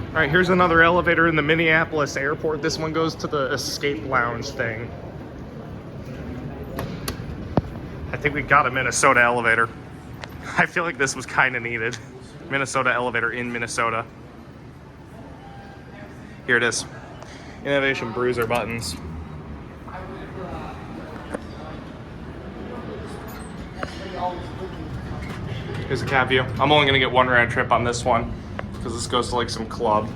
All right, here's another elevator in the Minneapolis airport. This one goes to the escape lounge thing. I think we got a Minnesota elevator. I feel like this was kind of needed. Minnesota elevator in Minnesota. Here it is. Innovation bruiser buttons. Here's a cab view. I'm only gonna get one round trip on this one because this goes to like some club,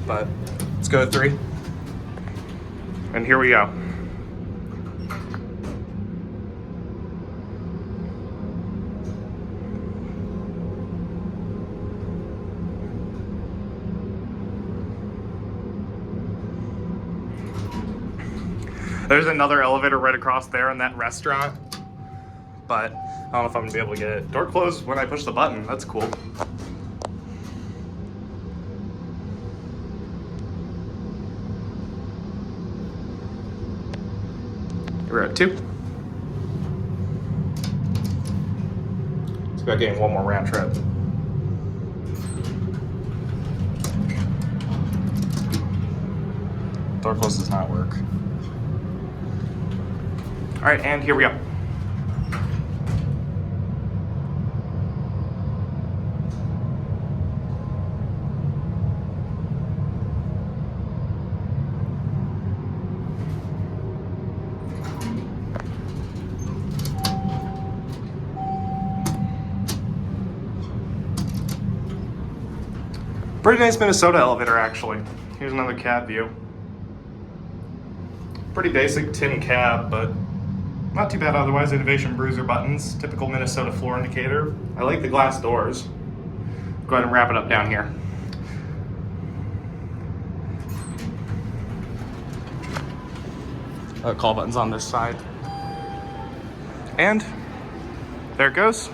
but let's go to 3. And here we go. There's another elevator right across there in that restaurant, but I don't know if I'm gonna be able to get it. Door closed when I push the button. That's cool. We're at 2. Let's go getting one more round trip. Door close does not work. All right, and here we go. Pretty nice Minnesota elevator, actually. Here's another cab view. Pretty basic tin cab, but not too bad otherwise. Innovation bruiser buttons, typical Minnesota floor indicator. I like the glass doors. Go ahead and wrap it up down here. Call buttons on this side. And there it goes.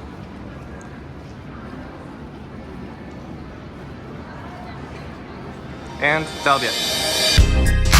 And that'll be it.